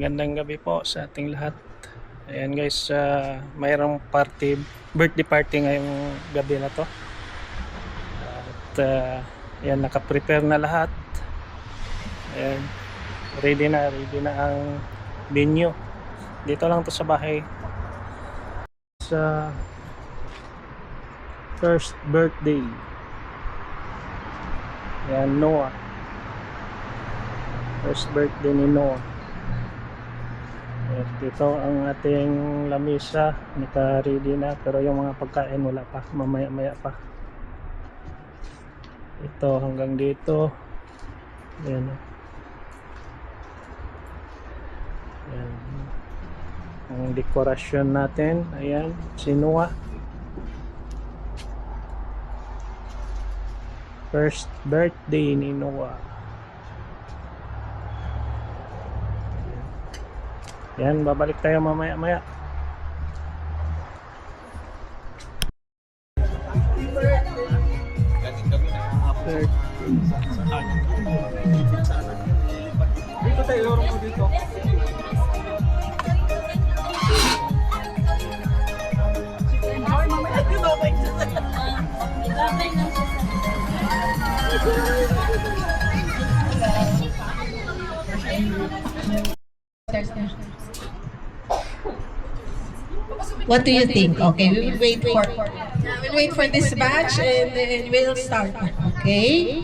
Magandang gabi po sa ating lahat. Ayan guys, mayroong party, birthday party ngayong gabi na to. At ayan, naka-prepare na lahat. Ayan, ready na ang venue. Dito lang to sa bahay. Sa first birthday. Ayan, Noah. First birthday ni Noah. At dito ang ating lamisa, naka-ready na, pero yung mga pagkain wala pa, mamaya-maya pa. Ito hanggang dito. Ayan. Ayan. Ang dekorasyon natin, ayan, si Noah. First birthday ni Noah. Yan, babalik tayo mamaya-maya. Dito tayo, lorong ko dito. Enjoy mamaya. What do you think? Okay, we will wait for this batch and then we'll start. Okay?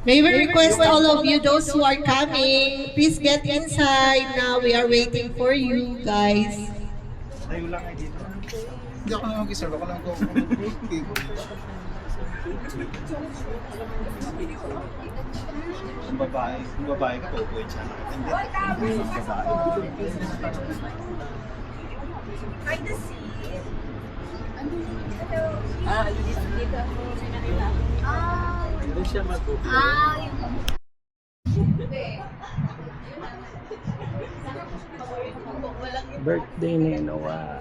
May we request all of you, those who are coming, please get inside now. We are waiting for you guys. Tayo lang ay dito. Hindi ako naman mag-isa. Ako lang ko. Kung babae ka, tutuin siya. Hindi. Babae. Try to see. Dito ako may nakita. Hindi siya mag-upo. Birthday ni Noah.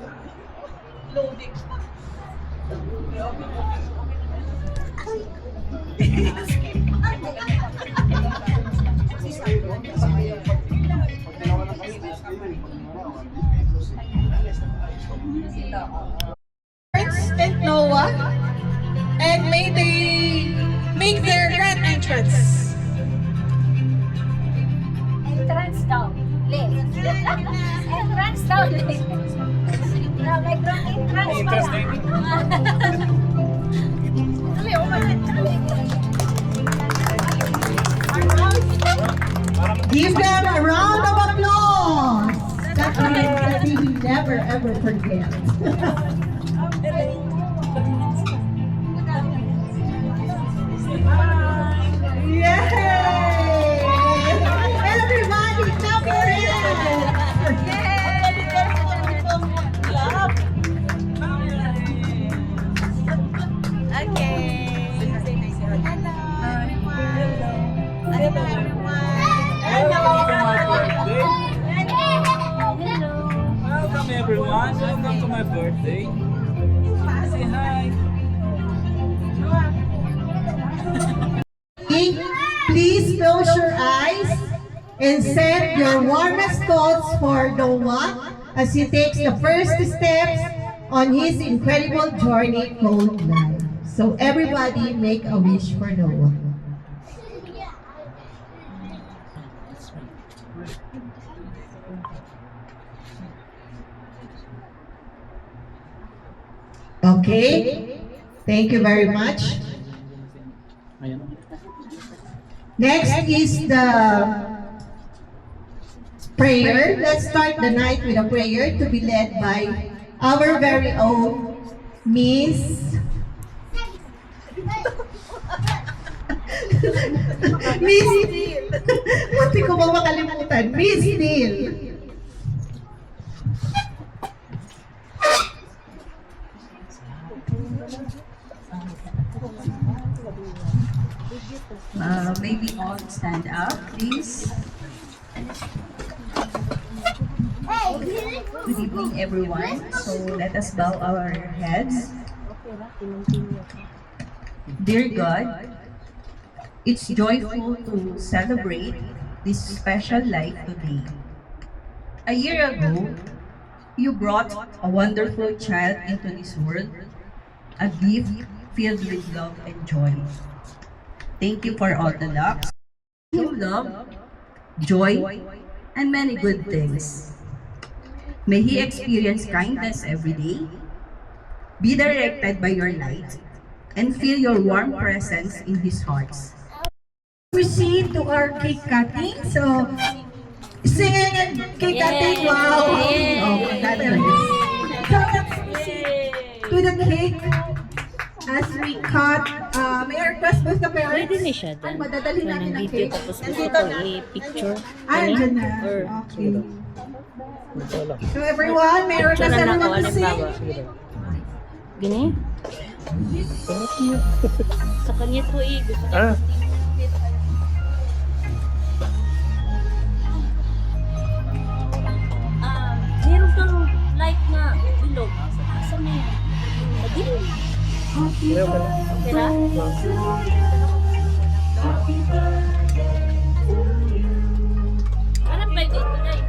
And Noah, and may they make their grand entrance. Entrance down. Left. Entrance down. Left. Na may grand entrance pala. Dali, umalit. Give them a round of applause. That's that we never ever forget. Yay! Everybody clap for it! Welcome everyone. Welcome to my birthday. Say hi. Please close your eyes and send your warmest thoughts for Noah as he takes the first steps on his incredible journey called life. So everybody make a wish for Noah. Okay, thank you very much. Next is the prayer. Let's start the night with a prayer to be led by our very own Miss Neil. Munti ko ba makalimutan? Miss Neil. Maybe all stand up, please. Good evening, everyone. So let us bow our heads. Dear God, it's joyful to celebrate this special life today. A year ago, you brought a wonderful child into this world, a gift filled with love and joy. Thank you for all the luck, love, joy, and many good things. May he experience kindness every day, be directed by your light, and feel your warm presence in his heart. Proceed to our cake cutting. So, singing and cake cutting. Wow. Oh, that's nice. So, let's proceed to the cake as we cut. May I request both the parents? Pwede na siya dyan. Madadali natin ang Video cake. tapos gusto ko i-picture. Andyan na. Or, Okay. Wala. So, everyone, may I request Diyan na everyone nakawa to ng sing? baba. Gini? Sa kanya to eh. Gusto niya. Ah, Meron kang light na bilog. Sa may. Madilim. meron ka na. Okay na? Parang pwede ito na eh.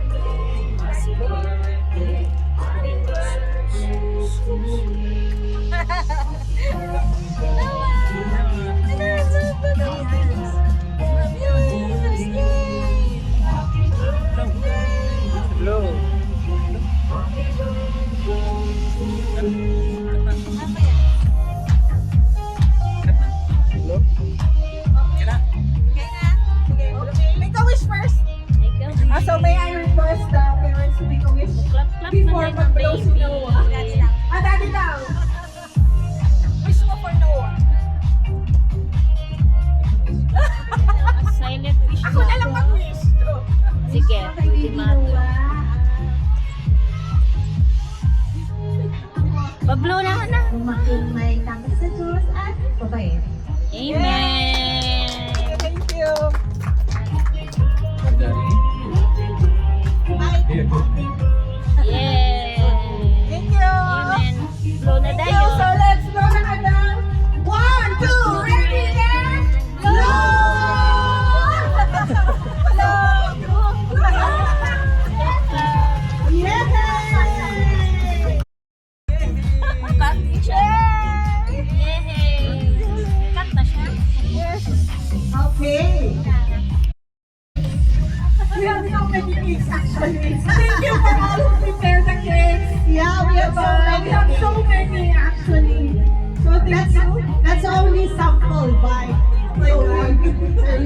Hello. Hello. Make a wish first. Ikaw. So, may I request the parents to make a wish? Clap-clap Before na lang mag-blow ng si baby. Noah. Daddy daw. Wish mo for Noah. Silent wish Ako mo. na lang mag-wish. Sige, ultimatum. Pablo na ka na. May tanggal sa Diyos at babae. Amen. Thank you. Yay. Thank you. Amen. Blow na Thank tayo. you. So, let's go na madam. 1, 2, ready, and blow! Yay! Cut siya. Yay. Cut na siya. Okay. We have so many cakes actually. Thank you for all who prepared the cakes. Yeah, we have so many actually. So that's only sample by. So we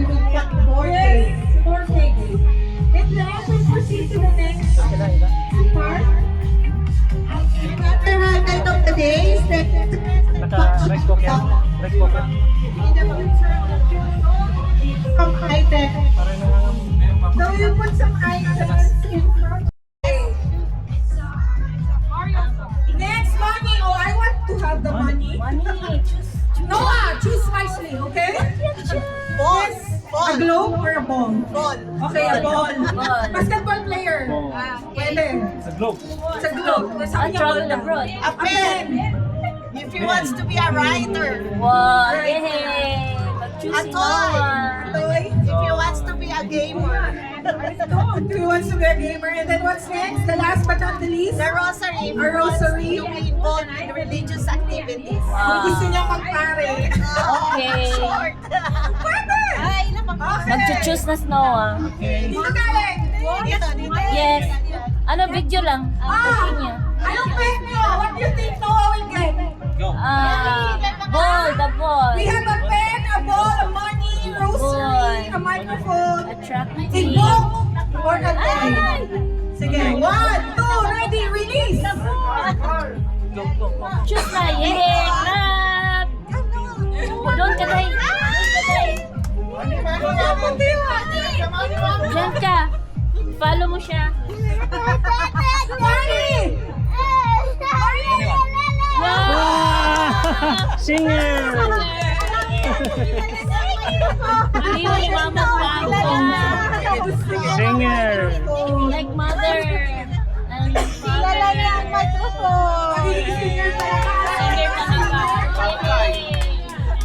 will cut more cakes. More cakes. And now we proceed to the next part. Another highlight of the day is that Naka-rice cooker. Rice cooker. in the future of high-tech. So you put some items in front. Next money. Oh, I want to have the money. Money. Noah, choose wisely, okay? Ball. A globe or a ball? Ball. Okay, a ball. Ball. Basketball player. Ball. Pwede. Sa globe. It's a globe. Sa I'll kanya travel ball lang. abroad. A pen. If he wants to be a writer. Wow. Yay. Mag-choose si Noah. Toy. If he wants to be a gamer. If he wants to be a gamer. And then what's next? The last but not the least? The rosary. A rosary. To be involved in religious activities. Kung gusto niya magpare. Okay. Short. Pwede! Ay, naman. Okay. Mag-choose na si Noah. Dito galing. Dito, dito. Yes. Ano, video lang. Ang niya. Anong bet nyo? What do you think Noah will get? Ball, the ball. We have a pen, a ball, a money, rosary, a microphone, a Attractive. book, or a toy. Ay! Sige, 1, 2, ready, release! Choose na. Yay! Clap! Doon ka tayo. Diyan ka. Follow mo siya. Money! Wow! Singer! Maliwan ni Mama Pao. Singer! Like mother. And Kilala niya ang microphone. Singer talaga. Singer talaga. Yay!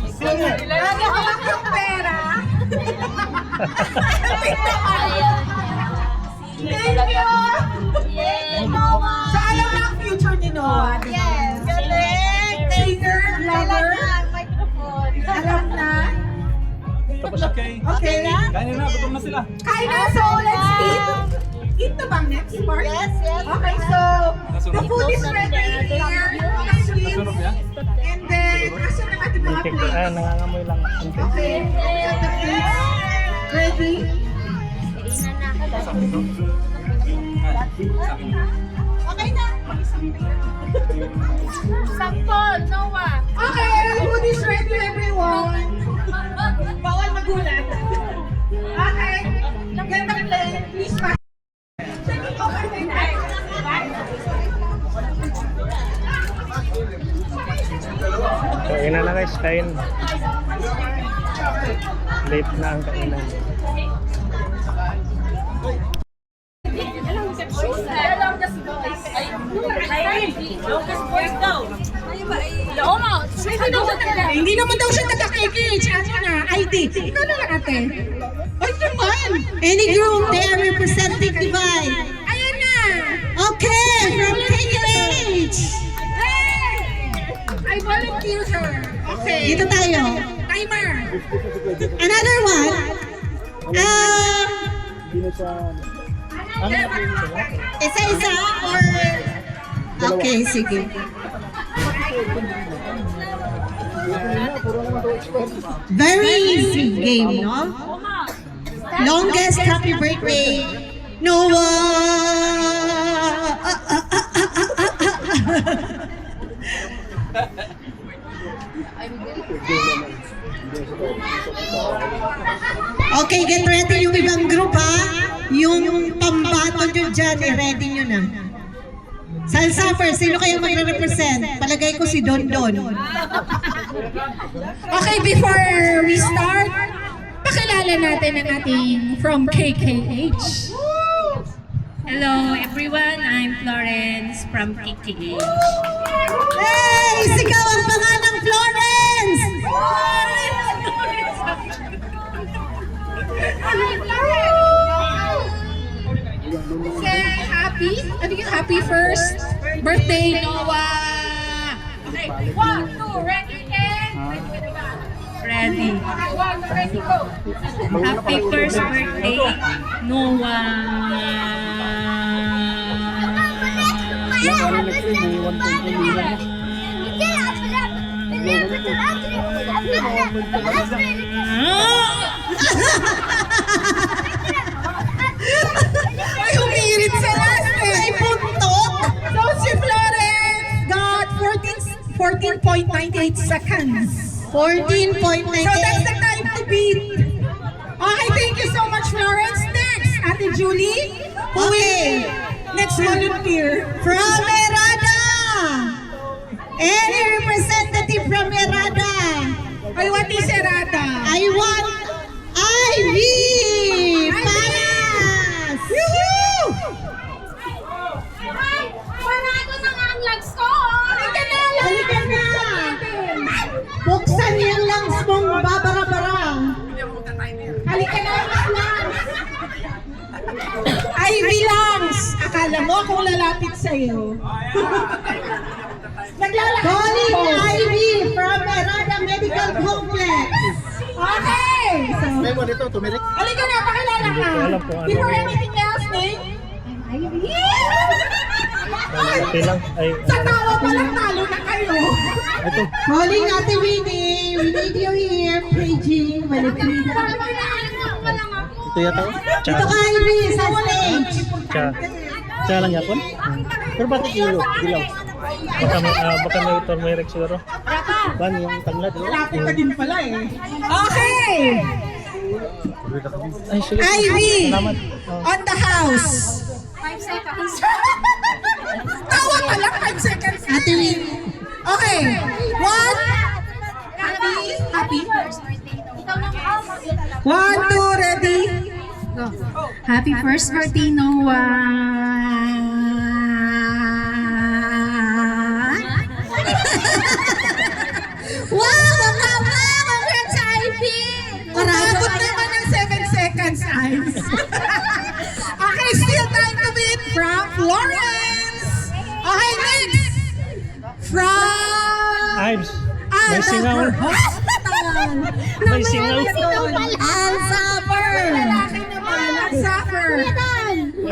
Singer! Lagi hawak yung pera. Ayan. Thank you! Yay, Noah! So, alam na ang future ni Noah. Yes! Galing! Singer, lover. Microphone. Alam na. Okay. Okay na? Kainin na, gutom na sila. Kain na, so let's eat. Eat na bang next part? Yes, yes. Okay, so the food is ready here. The sweets. Sunog yan? And then, asan ang ating mga Muntik, plates? nangangamoy lang. Muntik. Okay. The plates. Ready? Okay na. Sampol, Noah! Okay, food is ready, everyone. Bawal magulat. Okay. Get the plate. Please pass. Kain na guys, kain. Late na ang kainan. Hindi naman daw siya nagka-KKH. Ano na? ID. Ikaw na lang ate. Ay naman. Any group, they are representing divine. Ayan na. Okay, from KKH. Hey! I volunteer her. Okay. Dito tayo. Timer. Another one. Isa-isa or... Okay, sige. Very easy game, no? Longest happy birthday, Noah! Okay, get ready yung ibang group ha. Yung pambato nyo dyan, i-ready nyo na. Salsa first, sino kayo magre-represent? Palagay ko si Don Don. Okay, before we start, pakilala natin ang ating from KKH. Hello everyone, I'm Florence from KKH. Hey! Sigaw ang pangalang Florence! Say happy, ano yung happy first birthday, Noah! Okay, 1, 2, ready, and... Ready. Okay, 1, 2, ready, go! Happy first birthday, Noah! Ay, humirit sa last eh! Ay, puntot! So, si Florence got 14.98 seconds. 14.98. So, that's the time to beat. Okay, thank you so much, Florence. Next, Ate Julie. Who will next volunteer? From Erada! Any representative from Erada? I want this errata. I want Ivy! Palas! Woohoo! Parado na nga ang legs ko! Halika na! Halika na! Buksan yung lungs mong babara-bara. Halika na! Ivy Langs! Akala mo akong lalapit sa'yo. Naglalakad Calling po. Ivy from Erada Medical Complex. Okay! So, Memo dito, tumirik. halika na, pakilala ka. alam kung ano Before yun. anything else, name? I'm Ivy. Okay lang. Ay, Sa tawa pa lang talo na kayo. ito. Calling Ate Winnie. We need you here. Paging Malipina. Ito yata. Ito ka Ivy sa stage. Cha lang yapon. Pero bakit kilo? Dilaw. Baka may Rex siguro. Ban yung tanglad. Lapit ka din pala eh. Okay! Ay, sige. Ivy! Salamat. On the house. 5 seconds. Tawa pa lang, 5 seconds. Ate Winnie. Okay. One. Happy. Ikaw na ako. 1, 2, ready. Happy first birthday, Wow! Ang haba! Congrats, Ivy! Marabot naman ng 7 seconds, eyes. Okay, still May singaw. May singaw. Ang suffer. Lalaki naman, ang suffer.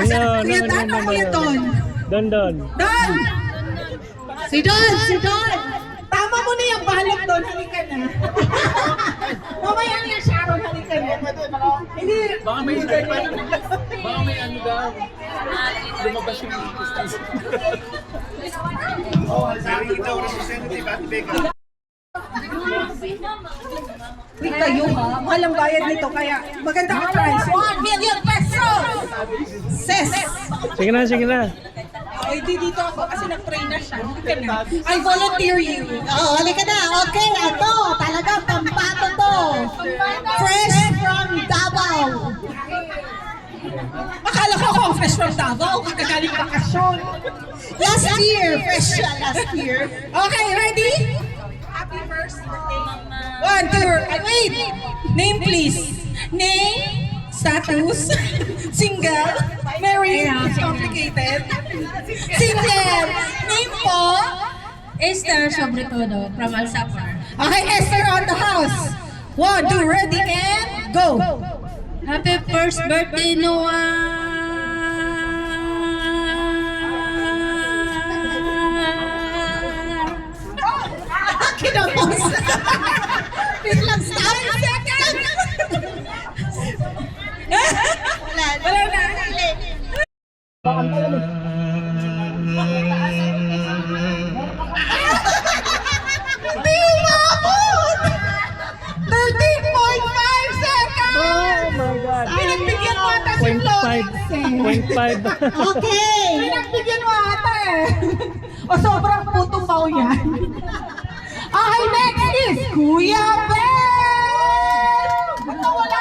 Ano, Kuya Dan o Kuya Don? Don. Don! Si Don, si Don. Tama mo na yung balot doon, halika na. Mamaya na yung Sharon, halika na. Hindi. Baka may ano daw. Lumabas yung distance. Wait kayo ha, mahal ang bayad nito kaya maganda ang price. 1 million pesos! Sis! Sige na. Ay, di dito ako kasi nag-train na siya. Halika na. I volunteer you. Oh, halika na. Okay, ito. Talaga, pampato to. Fresh from Davao. Akala ko ako fresh from Davao, kakagaling bakasyon. Last year. Fresh siya last year. Okay, ready? Happy first birthday. 1, 2, wait! Name please. Name, status, single, married, complicated. Single. Name po. Esther sobre todo from Alsapar. Okay, Esther on the house. 1, 2, ready, and go! Happy first birthday, Noah! Kinapos. Wait lang, stop. Wala na. Hindi umabot! 13.5 seconds! Oh my God. Pinagbigyan mo ata si Florence eh. 0.5. Okay. Pinagbigyan mo ata eh. O sobrang putong pao yan. Okay, next is Kuya Ben! Ba't nawala?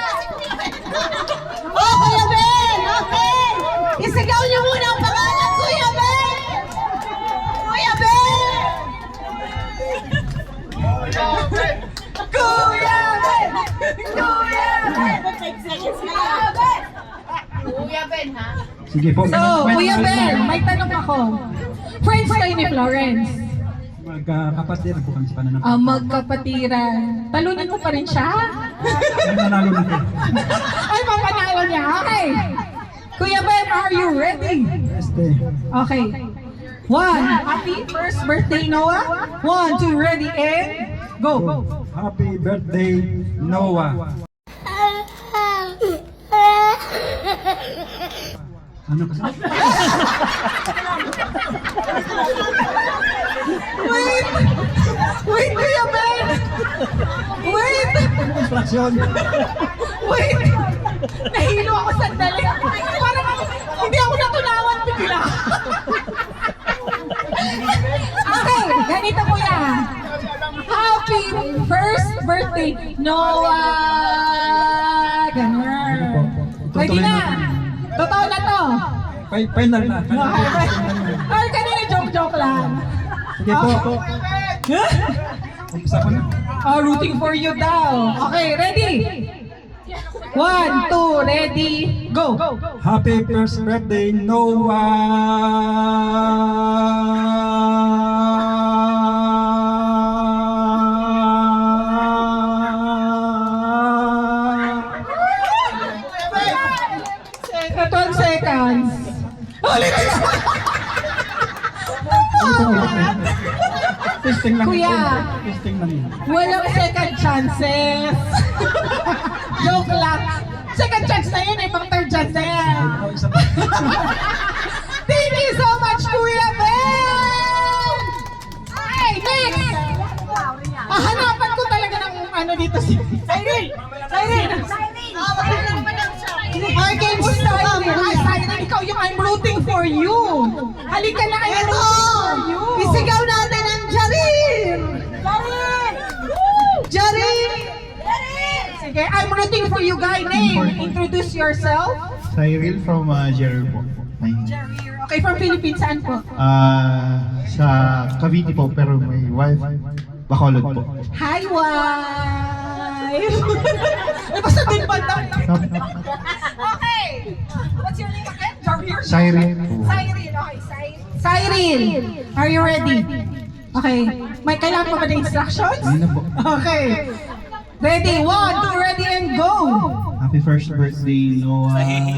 Oh, Kuya Ben. Okay. Isigaw niyo muna ang pangalan, Kuya Ben. Kuya Ben. Kuya Ben! Kuya Ben! Sige po. So, Kuya Ben, may tanong ako. Friends kayo ni Florence? Magkakapatid po kami sa pananap. Magkapatiran. Talunin mo pa rin siya? Ang nanalo nito. Ay, mapanalo niya. Okay. Kuya Ben, are you ready? Okay. 1, happy first birthday, Noah. 1, 2, ready, and go. Happy birthday, Noah. Ano kasi? Wait, Kuya Ben! Wait! Instruction. Wait! Nahilo ako sandali. Parang hindi ako natunawan bigla. Okay, ganito Kuya. Happy first birthday, Noah! Ganun. Pwede na. Totoo na to. Final na. Ay, kanina joke lang. Sige po. Umpisa ko na. Oh, rooting for you daw. Okay, ready? 1, 2, ready, go! Happy first birthday, Noah! 12 seconds. Ulit! Testing lang. Kuya. Testing lang yun. Walang second chances. Joke lang. Second chance na yun eh, pang third chance na yan. Oh, isa pa. Thank you so much, Kuya Ben! Ay, next! Hanapan ko talaga ng ano dito si... Cyril! Okay, gusto ka mo. Cyril, ikaw yung I'm rooting for you. Halika na, I'm Ito. rooting for you. Isigaw natin ang Jarin. Jarin. Sige, I'm rooting for you, guy. Name, introduce yourself. Cyril from Gerald po. Okay, from Philippines, saan po? Sa Cavite po, pero may wife, Bacolod po. Hi, wife! Ay, basta din ba daw? Okay! What's your name again? Javier? Cyril po. Cyril, okay. Cyril, are you ready? Okay. May kailangan pa ba ng instructions? Hindi na po. Okay. Ready? 1, 2, ready, and go! Happy first birthday, Noah. Happy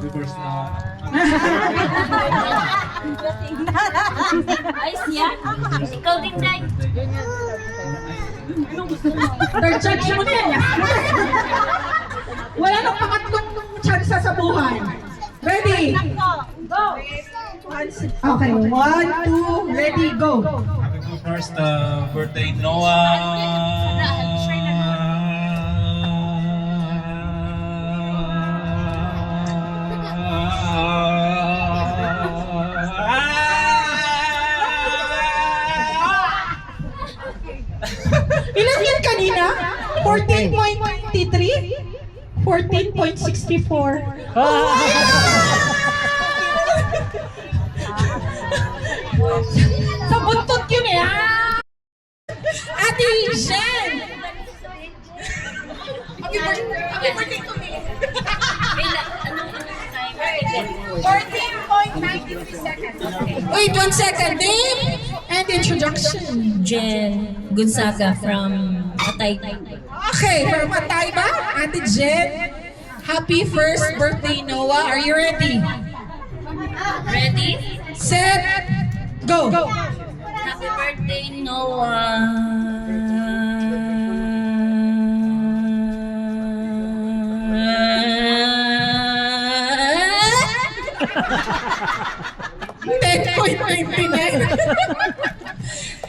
birthday, Noah. Ayos yan. Ikaw din, Day. Third chance mo din. Wala nang pangatlong chance sa buhay. Ready? Go! Okay, 1, 2, ready, go! Happy first birthday, Noah. Ilan yan kanina? 14.23? 14.64? Sa buntot yun eh! Ate Jen! Happy birthday to me! 14.93 seconds. Wait, 1 second. Name and introduction. Jen Gonzaga from Atay. Okay, from Atayba, Ate Jen. Happy first birthday, Noah. Are you ready? Ready? Set, go. Happy birthday, Noah.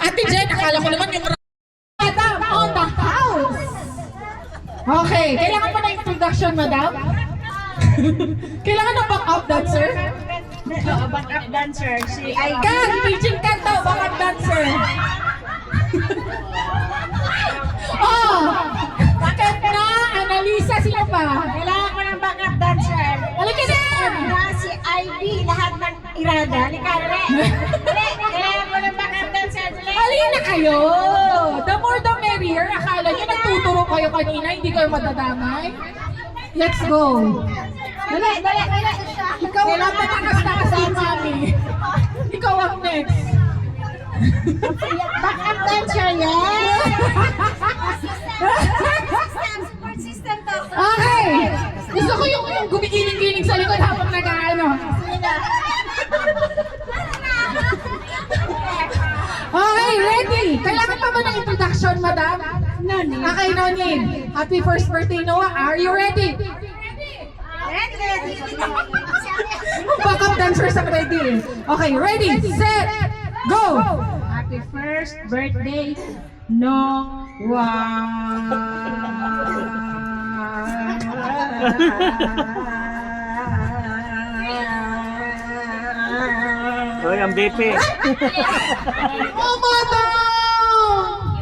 Ate Jen, akala ko naman yung Madam on the house. Okay, kailangan pa na introduction, Madam? Kailangan ng backup dancer? Backup dancer, si Ivy. Kan, teaching kan daw, backup dancer. Oh, bakit na? Annalisa, sino pa? Kailangan ko ng backup dancer. Halika na! Si Ivy, lahat ng irada. Likare. Kailangan ko ng backup dancer. Halina kayo! The more the merrier. Akala nyo nagtuturo kayo kanina, hindi kayo madadamay. Let's go! Dali. Ikaw ang matakas-takas si Mami. Ikaw ang next. Backup dancer, yes! Support system to. Okay! Gusto ko yung gumigiling-giling sa likod habang nag-ano. Okay, ready? Kailangan pa ba ng introduction, Madam? Nani. Okay, Noni. Happy first birthday, Noah. Are you ready? Ready. Backup dancers ang ready. Okay, ready, set, go! Happy first birthday, Hoy, ang BP. Oh, Madam!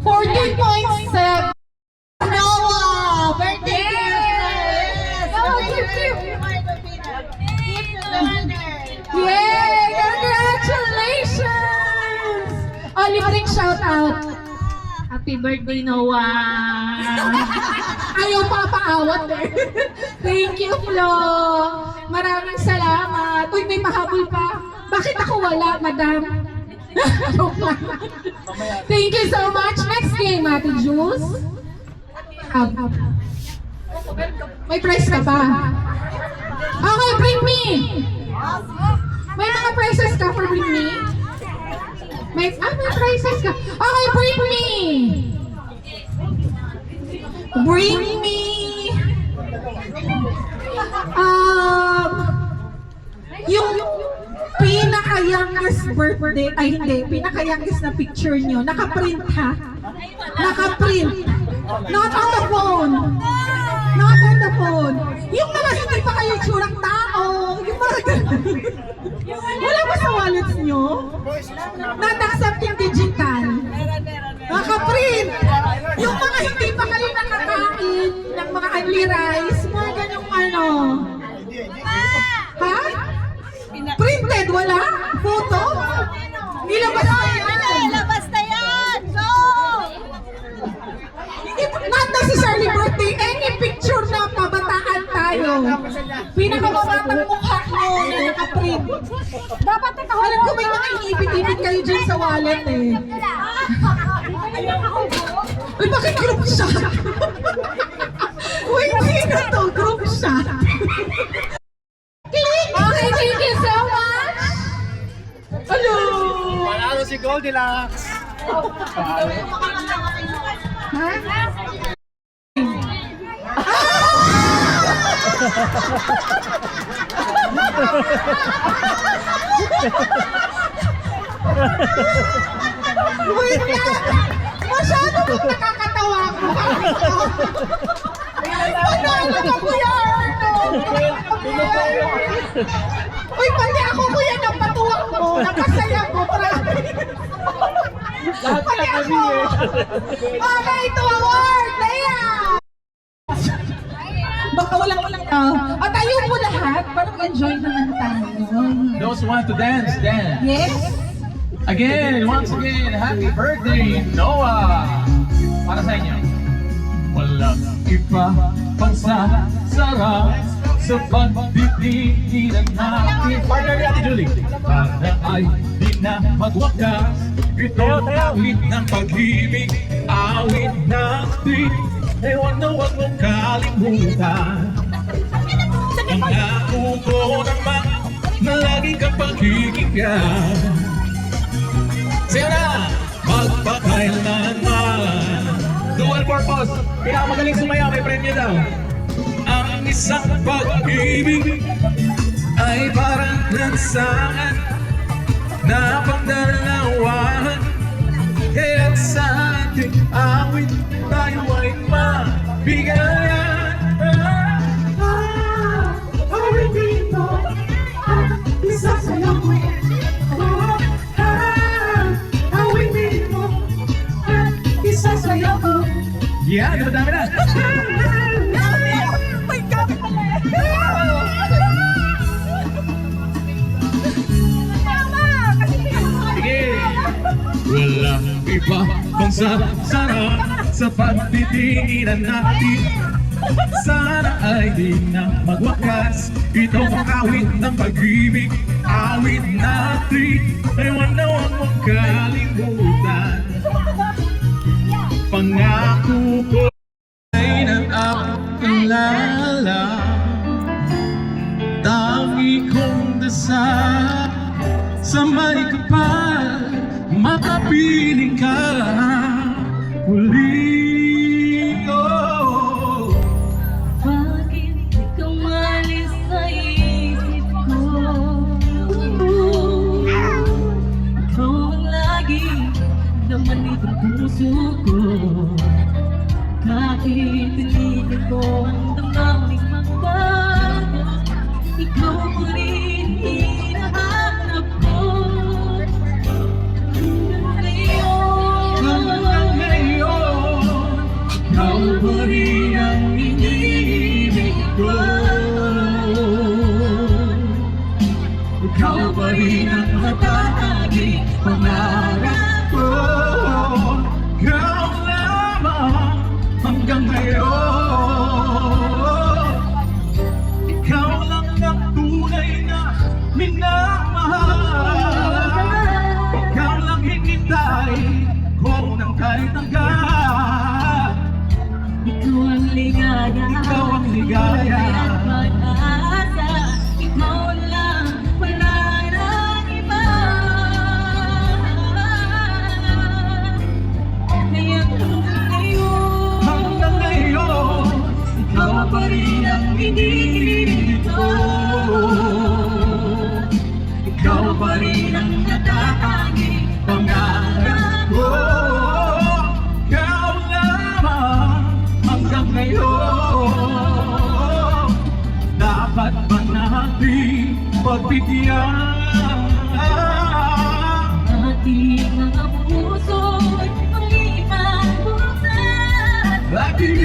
14.7. Noah! Birthday! Yay! Congratulations! Oh, libreng shout out. Happy birthday, Noah! Ayaw pa paawat eh. Thank you, Flo. Maraming salamat. Uy, may mahabol pa. Bakit ako wala, Madam? Joke lang. Thank you so much. Next game, Ate Jules. May prize ka pa. Okay, bring me. May mga prizes ka for bring me? May prizes ka. Okay, bring me. Bring me. Yung pinaka-youngest birthday, ay hindi, pinaka-youngest na picture nyo, naka-print ha? Naka-print. Not on the phone. Not on the phone. Yung mga hindi pa kayo tsurang tao, yung mga ganun. Wala ba sa wallets nyo? Not accept yung digital. Naka-print. Yung mga hindi pa kayo nakakain ng mga only rice, mga ganyung ano. Ha? Printed, wala? Photo? Nilabas na yan! Labas na yan! Go! Not necessarily birthday, any picture na kabataan tayo. Pinakamatang mukha nyo na nakaprint. Dapat alam ko may mga iniipit-ipit kayo dyan sa wallet eh. Uy, bakit group shot? Uy, sino to? Group shot. Okay, thank you so much. Hello. Panalo si Goldilocks. Ha? Wait lang! Masyado pong nakakatawa ko. Panalo ka, Kuya Arnold! Uy, pati ako, Kuya, napatuwak mo, napasaya mo, promise. Pati ako. Okay, to award! Leia! Baka walang at tayo po lahat, parang enjoy naman tayo. Those who want to dance, dance. Yes? Again, once again, happy birthday, Noah! Para sa inyo. Walang iba pang sarap sa pagtitigilan natin. Partner ni Ate Julie. Para ay di na magwakas. Ito awit ng pag-ibig. Awit natin. Ewan na huwag mong kalimutan. Pangako ko naman na lagi kang pagkikigyan. Sa'yo na, magpakailanman. Dual purpose, pinakamagaling sumayaw, may premyo daw. Ang isang pag-ibig ay parang lansangan na pagdalawahan. Kaya't sa ating awit tayo ay mabigayan. Awit dito, isa sa'yo. Yeah, di ba dami na? May gamit pala eh. Sige! Walang iba kung sarap sa pagtitinginan natin. Sana ay di na magwakas. Ito ang awit ng pag-ibig. Awit natin. Ewan na huwag mong kalimutan. Pangako ko ay nag-aalala. Tangi kong dasal sa may kapal, makapiling ka uli. Oh. Bakit ikaw malis sa isip ko? Ikaw ang lagi naman itong puso ko. Kahit pilitin ko ang damdaming magbago, ikaw pa rin hinahanap ko. Hanggang ngayon, ikaw pa rin ang iniibig ko. Ikaw pa rin ang matahaging pangarap ko. Ikaw lamang hanggang ngayon. Ikaw lang ang tunay na minamahal. Ikaw lang hinintay ko ng kahit hanggan. Ikaw ang ligaya, Ikaw ang ligaya. at pag-asa. Ikaw lang, wala nang iba. Kaya Hanggang ngayon, ikaw pa rin ang iniibig ko. Ikaw pa rin ang natahaging pangarap ko. Ikaw lamang hanggang ngayon. Dapat ba natin pagbigyan? ating mga puso'y pag-iipabutan. Ating